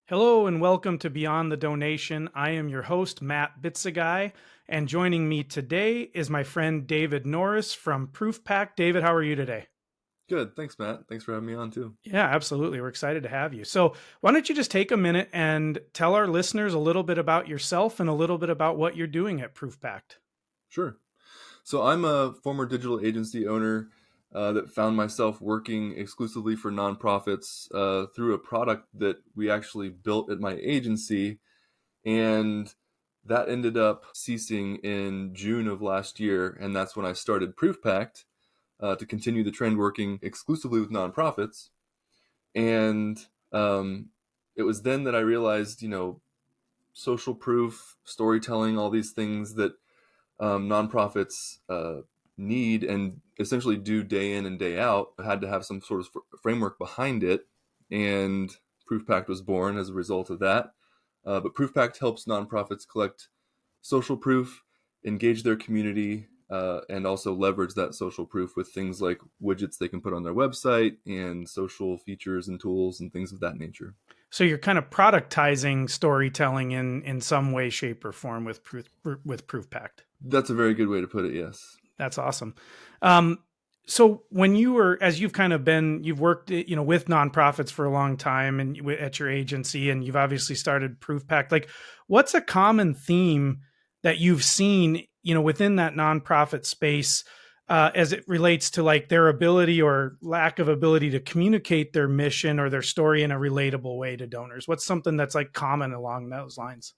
Hello and welcome to Beyond the Donation. I am your host, Matt Bitzegaio, and joining me today is my friend David Norris from ProofPact. David, how are you today? Good. Thanks, Matt. Thanks for having me on too. Yeah, absolutely. We're excited to have you. So, why don't you just take a minute and tell our listeners a little bit about yourself and a little bit about what you're doing at ProofPact? Sure. So I'm a former digital agency owner that found myself working exclusively for nonprofits through a product that we actually built at my agency, and that ended up ceasing in June of last year, and that's when I started ProofPact to continue the trend working exclusively with nonprofits. And it was then that I realized, social proof, storytelling, all these things that nonprofits need and essentially do day in and day out had to have some sort of framework behind it. And ProofPact was born as a result of that. But ProofPact helps nonprofits collect social proof, engage their community, and also leverage that social proof with things like widgets they can put on their website and social features and tools and things of that nature. So, you're kind of productizing storytelling in some way, shape, or form with ProofPact. That's a very good way to put it, yes. That's awesome. Um, so when you were, as you've kind of been, you've worked, with nonprofits for a long time and at your agency, and you've obviously started ProofPact. Like, what's a common theme that you've seen, within that nonprofit space, as it relates to like their ability or lack of ability to communicate their mission or their story in a relatable way to donors? What's something that's like common along those lines?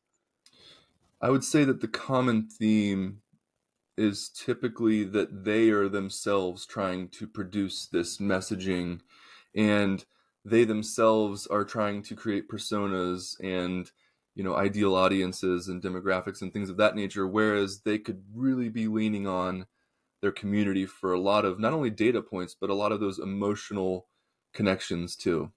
I would say that the common theme is typically that they are themselves trying to produce this messaging, and they themselves are trying to create personas and ideal audiences and demographics and things of that nature, whereas they could really be leaning on their community for a lot of not only data points but a lot of those emotional connections too.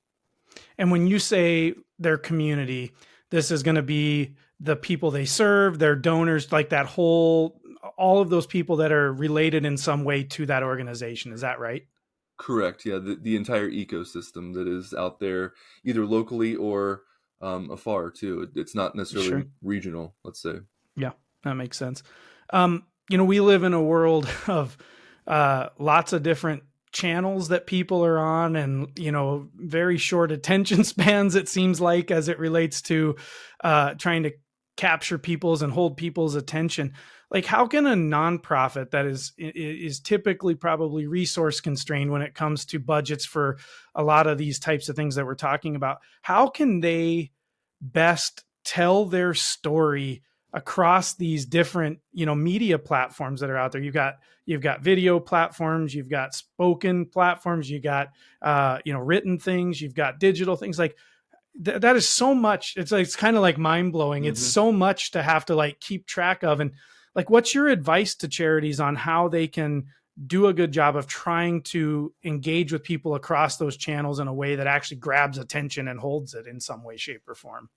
And when you say their community, this is going to be the people they serve, their donors, like that whole, all of those people that are related in some way to that organization. Is that right? Correct. Yeah, the entire ecosystem that is out there, either locally or afar too. It's not Sure. necessarily regional, let's say. Yeah, that makes sense. We live in a world of lots of different channels that people are on and, very short attention spans, it seems like, as it relates to trying to capture people's and hold people's attention. Like, how can a nonprofit that is typically probably resource constrained when it comes to budgets for a lot of these types of things that we're talking about, how can they best tell their story across these different media platforms that are out there? You've got video platforms, you've got spoken platforms, you got written things, you've got digital things. Like that is so much. It's kind of like mind-blowing. It's Hmm. so much to have to like keep track of. And like, what's your advice to charities on how they can do a good job of trying to engage with people across those channels in a way that actually grabs attention and holds it in some way, shape, or form?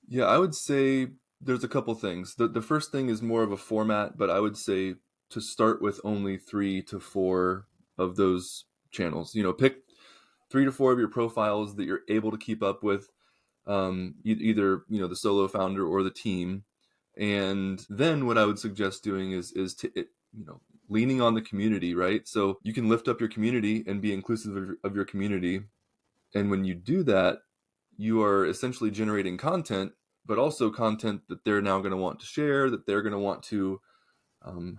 Yeah, I would say there's a couple things. The first thing is more of a format, but I would say to start with only 3 to 4 of those channels. Pick 3 to 4 of your profiles that you're able to keep up with, either the solo founder or the team. And then what I would suggest doing is to leaning on the community, right? So you can lift up your community and be inclusive of your community. And when you do that, you are essentially generating content, but also content that they're now going to want to share, that they're going to want to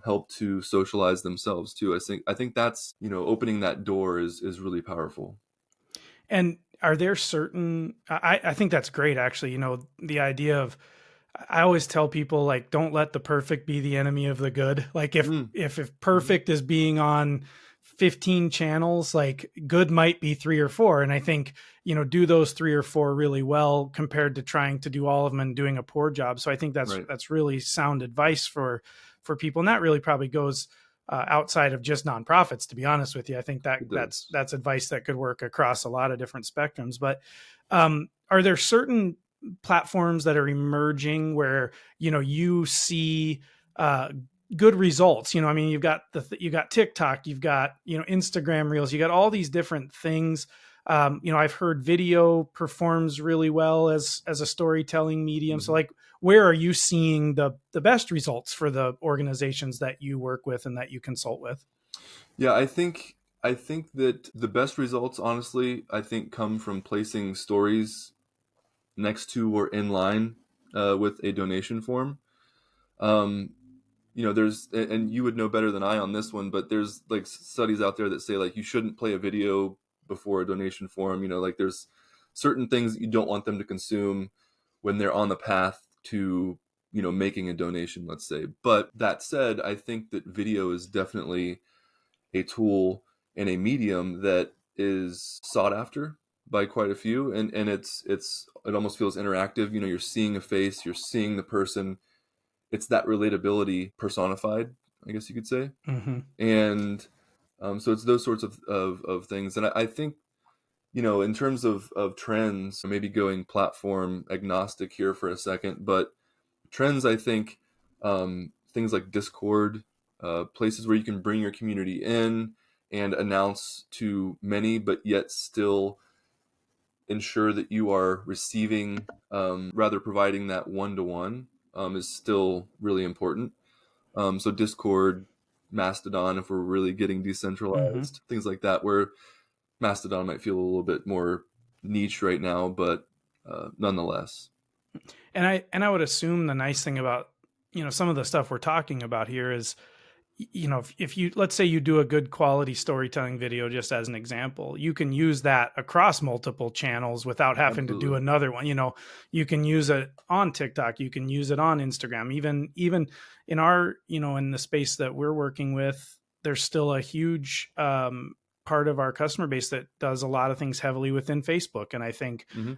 help to socialize themselves too. I think that's opening that door is really powerful. And are there certain, I think that's great, actually, the idea of, I always tell people, like, don't let the perfect be the enemy of the good. Like, if Mm. if Hmm. perfect is being on 15 channels, like good might be three or four. And I think, do those three or four really well compared to trying to do all of them and doing a poor job. So I think that's Right. that's really sound advice for people. And that really probably goes outside of just nonprofits, to be honest with you. I think that It that's does. that's advice that could work across a lot of different spectrums. But are there certain platforms that are emerging where you see uh, good results? I mean, you've got TikTok, you've got Instagram Reels, you got all these different things. I've heard video performs really well as a storytelling medium. So Mhm. like, where are you seeing the best results for the organizations that you work with and that you consult with? Yeah, I think that the best results, honestly, I think come from placing stories next to or in line with a donation form. Um, there's, and you would know better than I on this one, but there's like studies out there that say like you shouldn't play a video before a donation form. Like there's certain things that you don't want them to consume when they're on the path to making a donation, let's say. But that said, I think that video is definitely a tool and a medium that is sought after by quite a few, and it almost feels interactive. You're seeing a face, you're seeing the person. It's that relatability personified, I guess you could say. Mm-hmm. And so it's those sorts of things. And I think, in terms of trends, maybe going platform agnostic here for a second, but trends, I think, things like Discord, places where you can bring your community in and announce to many, but yet still ensure that you are receiving, rather providing that one-to-one, is still really important. So Discord, Mastodon, if we're really getting Mm-hmm. decentralized, things like that, where Mastodon might feel a little bit more niche right now, but nonetheless. And I would assume the nice thing about some of the stuff we're talking about here is, if you, let's say you do a good quality storytelling video, just as an example, you can use that across multiple channels without having to do Absolutely. another one. You can use it on TikTok, you can use it on Instagram, even in our, in the space that we're working with, there's still a huge part of our customer base that does a lot of things heavily within Facebook. And I think Hmm.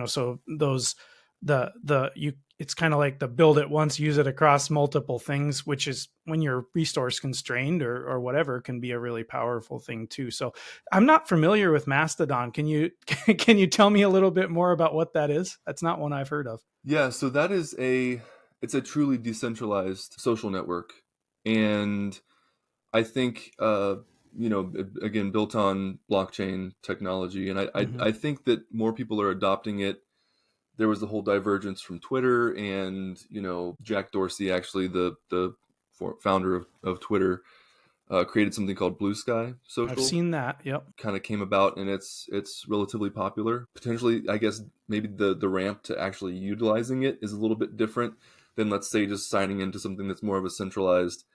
so those the you it's kind of like the build it once, use it across multiple things, which is when you're resource constrained or whatever, can be a really powerful thing too. So I'm not familiar with Mastodon. Can you can you tell me a little bit more about what that is? That's not one I've heard of. Yeah, so it's a truly decentralized social network, and I think, again, built on blockchain technology, and Mm-hmm. I think that more people are adopting it. There was the whole divergence from Twitter, and Jack Dorsey, actually the founder of Twitter, created something called Blue Sky I've Social. seen that. Yep. Kind of came about, and it's relatively popular. Potentially, I guess maybe the ramp to actually utilizing it is a little bit different than, let's say, just signing into something that's more of a centralized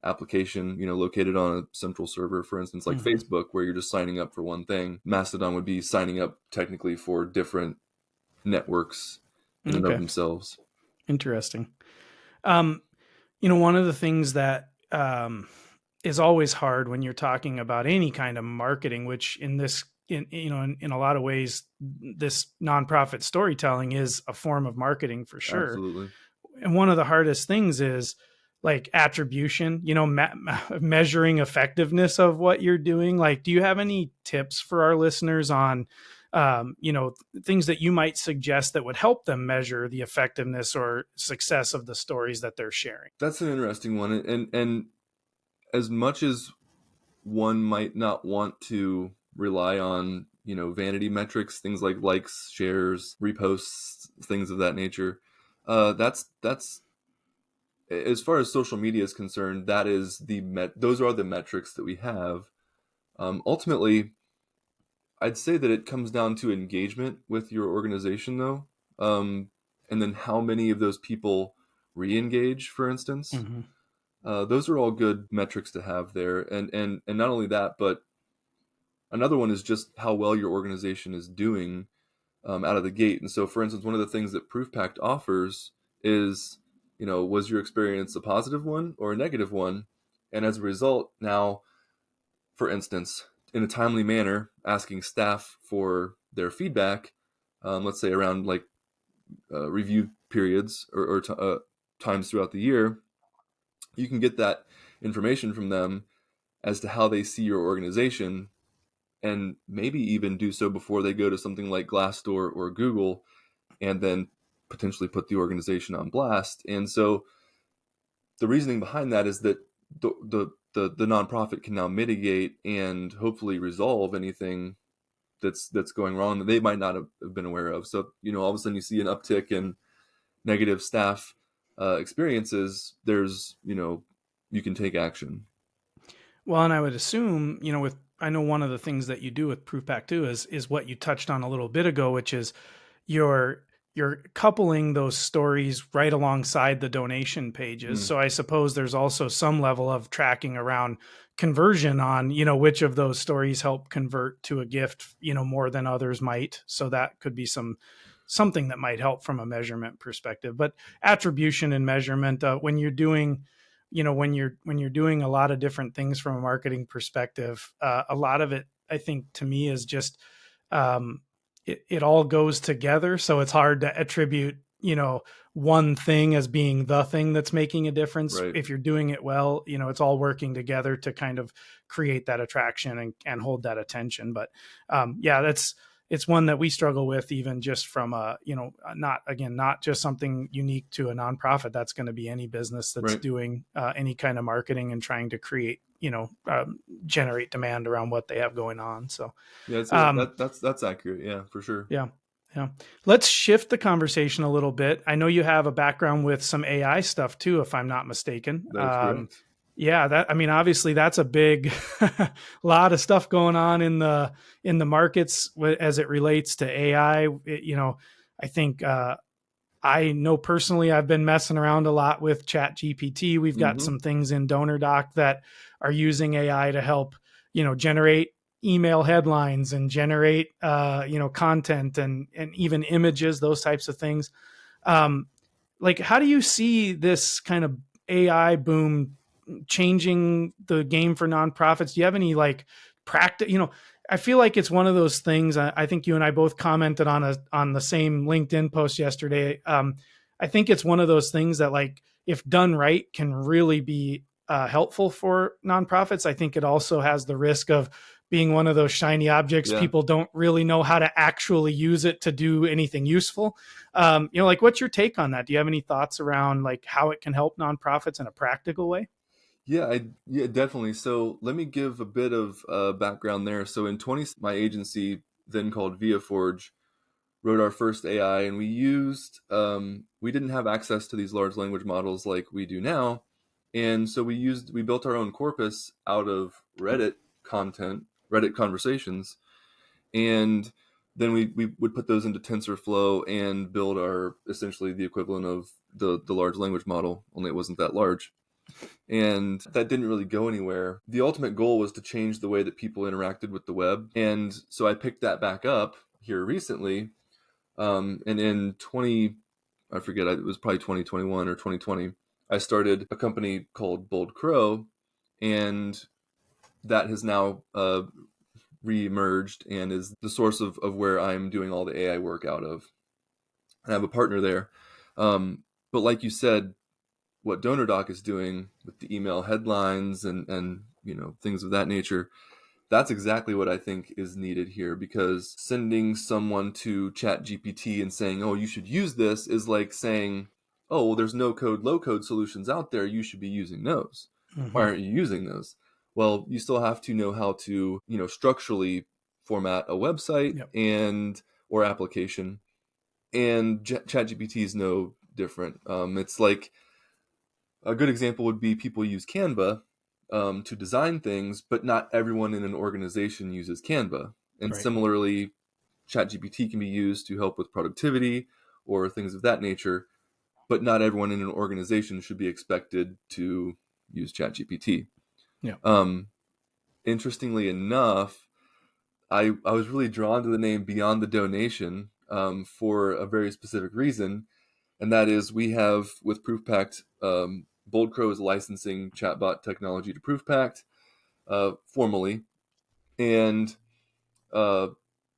application, located on a central server, for instance, like Mm-hmm. Facebook, where you're just signing up for one thing. Mastodon would be signing up technically for different networks in and of Okay. themselves. Interesting. Um, one of the things that is always hard when you're talking about any kind of marketing, which in this, in a lot of ways, this nonprofit storytelling is a form of marketing for sure. Absolutely. And one of the hardest things is like attribution, measuring effectiveness of what you're doing. Like, do you have any tips for our listeners on, things that you might suggest that would help them measure the effectiveness or success of the stories that they're sharing? That's an interesting one, and as much as one might not want to rely on vanity metrics, things like likes, shares, reposts, things of that nature, that's as far as social media is concerned, that is those are the metrics that we have. Ultimately, I'd say that it comes down to engagement with your organization, though, um, and then how many of those people re-engage, for instance. Mm-hmm. Those are all good metrics to have there, and not only that, but another one is just how well your organization is doing out of the gate. And so, for instance, one of the things that ProofPact offers is, was your experience a positive one or a negative one? And as a result, now, for instance, in a timely manner, asking staff for their feedback, let's say around like review periods or times throughout the year, you can get that information from them as to how they see your organization, and maybe even do so before they go to something like Glassdoor or Google, and then potentially put the organization on blast. And so the reasoning behind that is that the nonprofit can now mitigate and hopefully resolve anything that's going wrong that they might not have been aware of. So, all of a sudden you see an uptick in negative staff experiences. There's, you can take action. Well, and I would assume, with I know one of the things that you do with ProofPact too is what you touched on a little bit ago, which is you're you're coupling those stories right alongside the donation pages. Mm, So I suppose there's also some level of tracking around conversion on, which of those stories help convert to a gift, more than others might. So that could be something that might help from a measurement perspective. But attribution and measurement, when you're doing when you're doing a lot of different things from a marketing perspective, a lot of it, I think, to me is just um, it all goes together. So it's hard to attribute, one thing as being the thing that's making a difference. right. If you're doing it well, it's all working together to kind of create that attraction and hold that attention. But yeah, it's one that we struggle with, even just from not just something unique to a nonprofit. That's going to be any business that's Right. doing any kind of marketing and trying to create, generate demand around what they have going on. So Yeah, I'd say um, that's accurate. Yeah, for sure. yeah. Yeah. Let's shift the conversation a little bit. I know you have a background with some AI stuff too, if I'm not mistaken. That is correct. Yeah, I mean, obviously that's a big lot of stuff going on in the markets as it relates to AI. I think I know personally I've been messing around a lot with Chat GPT. We've got Hmm. some things in DonorDoc that are using AI to help, generate email headlines and generate, content and even images, those types of things. Um, like, how do you see this kind of AI boom changing the game for nonprofits? Do you have any like practice? I feel like it's one of those things. I think you and I both commented on the same LinkedIn post yesterday. I think it's one of those things that, like, if done right, can really be helpful for nonprofits. I think it also has the risk of being one of those shiny objects. Yeah. People don't really know how to actually use it to do anything useful. Like, what's your take on that? Do you have any thoughts around like how it can help nonprofits in a practical way? Yeah, definitely. So let me give a bit of background there. So in 20, my agency, then called ViaForge, wrote our first AI, and we didn't have access to these large language models like we do now, and so we built our own corpus out of Reddit content, Reddit conversations, and then we would put those into TensorFlow and build our essentially the equivalent of the large language model, only it wasn't that large. And that didn't really go anywhere. The ultimate goal was to change the way that people interacted with the web. And so I picked that back up here recently. And in 20, I forget, it was probably 2021 or 2020, I started a company called Bold Crow. And that has now re-emerged and is the source of where I'm doing all the AI work out of. I have a partner there. But like you said, what DonorDoc is doing with the email headlines and things of that nature, that's exactly what I think is needed here, because sending someone to ChatGPT and saying, "Oh, you should use this," is like saying, "Oh, well, there's no code, low code solutions out there. You should be using those. Why Mm-hmm. aren't you using those?" Well, you still have to know how to, structurally format a website Yep. and or application, and ChatGPT is no different. It's like a good example would be people use Canva to design things, but not everyone in an organization uses Canva. And Right. similarly, ChatGPT can be used to help with productivity or things of that nature, but not everyone in an organization should be expected to use ChatGPT. Yeah. Um, Interestingly enough, I was really drawn to the name Beyond the Donation for a very specific reason, and that is we have with ProofPact, Bold Crow is licensing chatbot technology to ProofPact formally, and uh,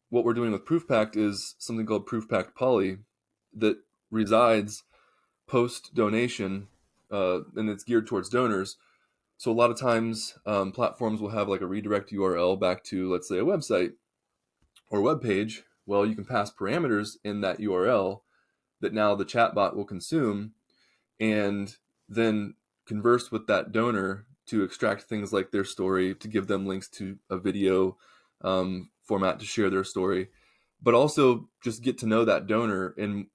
what we're doing with ProofPact is something called ProofPact Poly that resides post donation, and it's geared towards donors. So a lot of times, platforms will have like a redirect URL back to, let's say, a website or web page. Well, you can pass parameters in that URL that now the chatbot will consume, and then converse with that donor to extract things like their story, to give them links to a video, format to share their story, but also just get to know that donor in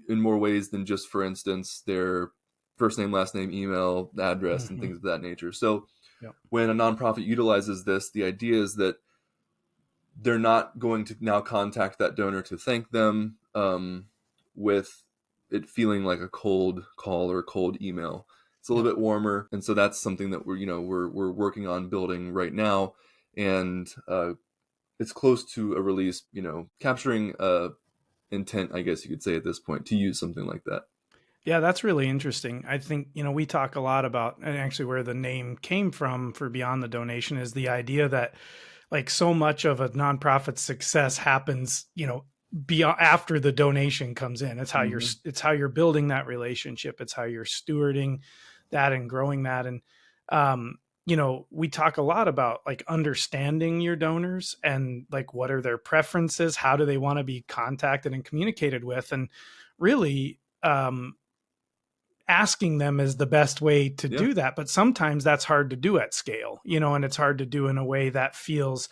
more ways than just, for instance, their first name, last name, email, address, and Hmm. things of that nature. So Yep. when a nonprofit utilizes this, the idea is that they're not going to now contact that donor to thank them, with it feeling like a cold call or a cold email. It's a little Yep. bit warmer, and so that's something that we're working on building right now, and it's close to a release. Capturing intent, I guess you could say at this point, to use something like that. Yeah, that's really interesting. I think, we talk a lot about, and actually where the name came from for Beyond the Donation is the idea that like so much of a nonprofit's success happens, beyond after the donation comes in. Mm-hmm. It's how you're building that relationship. It's how you're stewarding that and growing that. And, we talk a lot about like understanding your donors and like what are their preferences? How do they want to be contacted and communicated with? And really, asking them is the best way to Yeah. do that. But sometimes that's hard to do at scale, and it's hard to do in a way that feels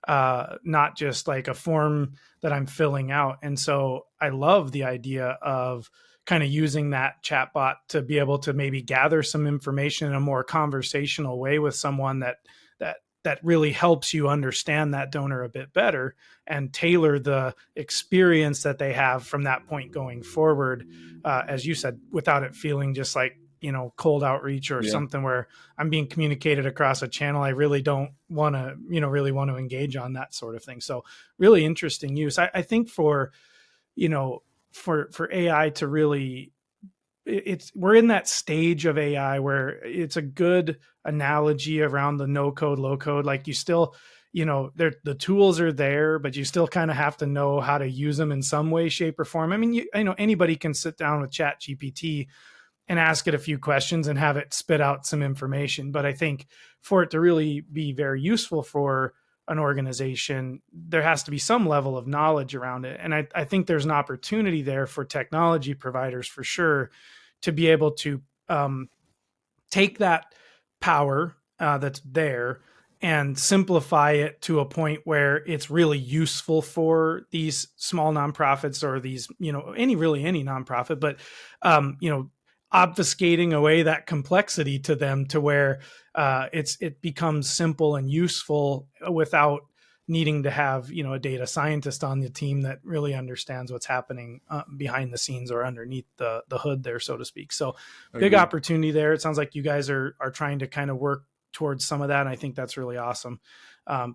not just like a form that I'm filling out. And so I love the idea of kind of using that chatbot to be able to maybe gather some information in a more conversational way with someone that really helps you understand that donor a bit better and tailor the experience that they have from that point going forward, as you said, without it feeling just like, cold outreach or Yeah. something where I'm being communicated across a channel I really don't want to, really want to engage on, that sort of thing. So really interesting use. I think for, you know, for AI to really, we're in that stage of AI where it's a good analogy around the no code, low code. Like you still, the tools are there, but you still kind of have to know how to use them in some way, shape, or form. I mean, anybody can sit down with Chat GPT and ask it a few questions and have it spit out some information. But I think for it to really be very useful for an organization, there has to be some level of knowledge around it. And I think there's an opportunity there for technology providers for sure to be able to take that power that's there and simplify it to a point where it's really useful for these small nonprofits or these, any nonprofit, but, obfuscating away that complexity to them to where it becomes simple and useful without needing to have, a data scientist on the team that really understands what's happening behind the scenes or underneath the hood there, so to speak. So big Agreed. opportunity there. It sounds like you guys are trying to kind of work towards some of that. And I think that's really awesome,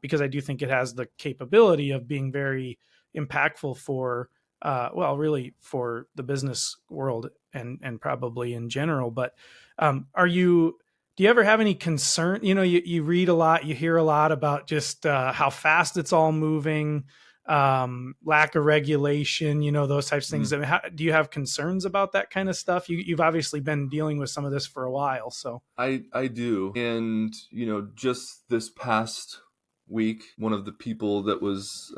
because I do think it has the capability of being very impactful for, really for the business world and probably in general. But do you ever have any concern? You read a lot, you hear a lot about just how fast it's all moving, lack of regulation, those types of things. Mm. I mean, do you have concerns about that kind of stuff? You've obviously been dealing with some of this for a while, so. I do. And, just this past week, one of the people that was,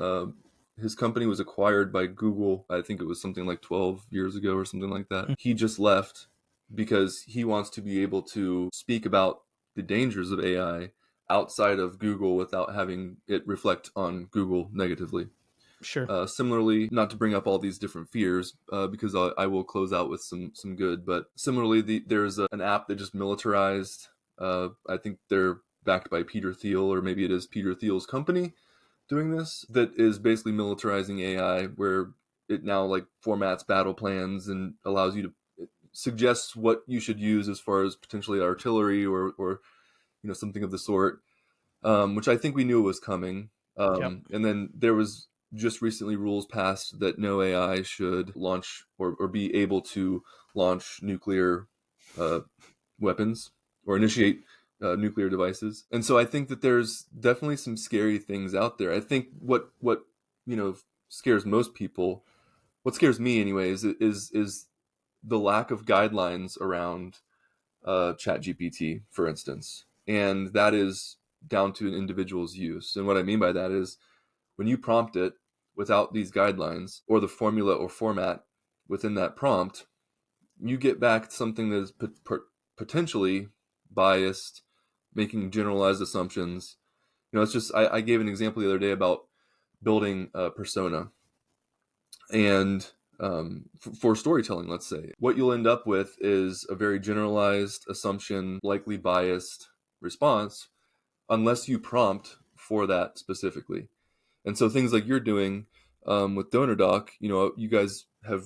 his company was acquired by Google. I think it was something like 12 years ago or something like that. He just left because he wants to be able to speak about the dangers of AI outside of Google without having it reflect on Google negatively. Sure. Similarly, not to bring up all these different fears, because I will close out with some good. But similarly, there's an app that just militarized. I think they're backed by Peter Thiel, or maybe it is Peter Thiel's company doing this. That is basically militarizing AI, where it now like formats battle plans and allows you to suggest what you should use as far as potentially artillery or something of the sort, which I think we knew was coming. Yep. And then there was just recently rules passed that no AI should launch or be able to launch nuclear uh, weapons or initiate nuclear devices. And so I think that there's definitely some scary things out there. I think what scares most people, what scares me anyways, is the lack of guidelines around ChatGPT, for instance, and that is down to an individual's use. And what I mean by that is when you prompt it without these guidelines or the formula or format within that prompt, you get back something that is potentially biased, making generalized assumptions, It's just I gave an example the other day about building a persona, and for storytelling, let's say, what you'll end up with is a very generalized assumption, likely biased response, unless you prompt for that specifically. And so things like you're doing with DonorDoc, you guys have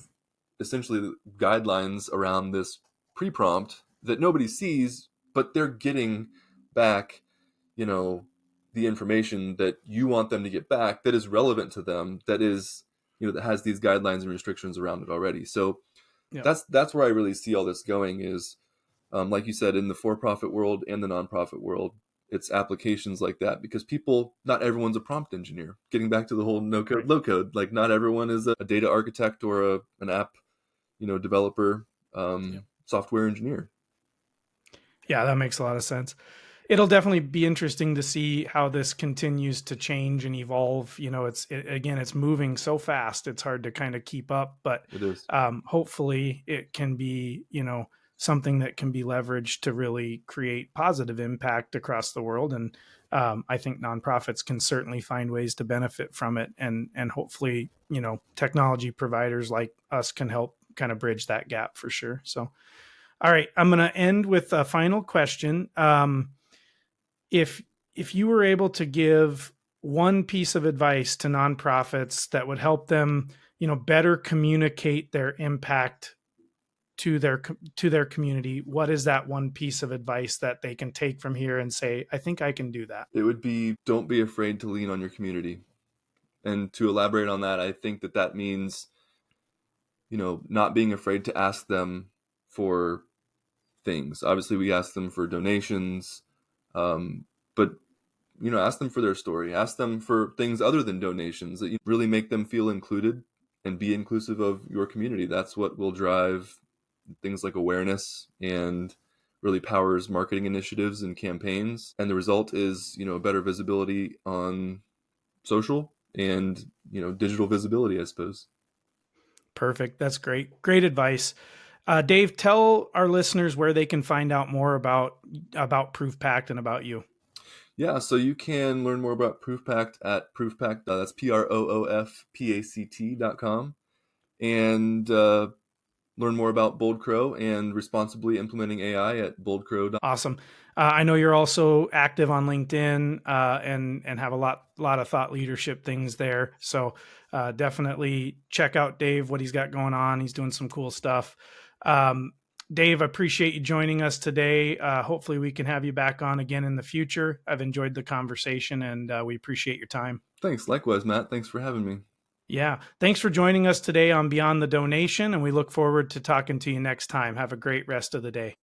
essentially guidelines around this pre-prompt that nobody sees, but they're getting back, you know, the information that you want them to get back that is relevant to them, that is, that has these guidelines and restrictions around it already. So Yeah. that's where I really see all this going is, like you said, in the for-profit world and the nonprofit world, it's applications like that, because not everyone's a prompt engineer. Getting back to the whole no code, Right. low code, like not everyone is a data architect or an app, developer, Yeah. software engineer. Yeah, that makes a lot of sense. It'll definitely be interesting to see how this continues to change and evolve. Again, it's moving so fast, it's hard to kind of keep up, but It is. hopefully it can be, something that can be leveraged to really create positive impact across the world. And I think nonprofits can certainly find ways to benefit from it. And hopefully, technology providers like us can help kind of bridge that gap for sure. So, all right, I'm going to end with a final question. If you were able to give one piece of advice to nonprofits that would help them, better communicate their impact to their community, what is that one piece of advice that they can take from here and say, I think I can do that? It would be, don't be afraid to lean on your community. And to elaborate on that, I think that means, not being afraid to ask them for things. Obviously, we ask them for donations, but ask them for their story. Ask them for things other than donations that you really make them feel included and be inclusive of your community. That's what will drive things like awareness and really powers marketing initiatives and campaigns. And the result is, better visibility on social and, digital visibility, I suppose. Perfect. That's great. Great advice. Dave, tell our listeners where they can find out more about ProofPact and about you. Yeah, so you can learn more about ProofPact at ProofPact. That's ProofPact.com, and learn more about Bold Crow and responsibly implementing AI at boldcrow.com. Awesome. I know you're also active on LinkedIn and have a lot of thought leadership things there. So definitely check out Dave, what he's got going on. He's doing some cool stuff. Dave, I appreciate you joining us today. Hopefully we can have you back on again in the future. I've enjoyed the conversation, and we appreciate your time. Thanks. Likewise, Matt. Thanks for having me. Yeah. Thanks for joining us today on Beyond the Donation, and we look forward to talking to you next time. Have a great rest of the day.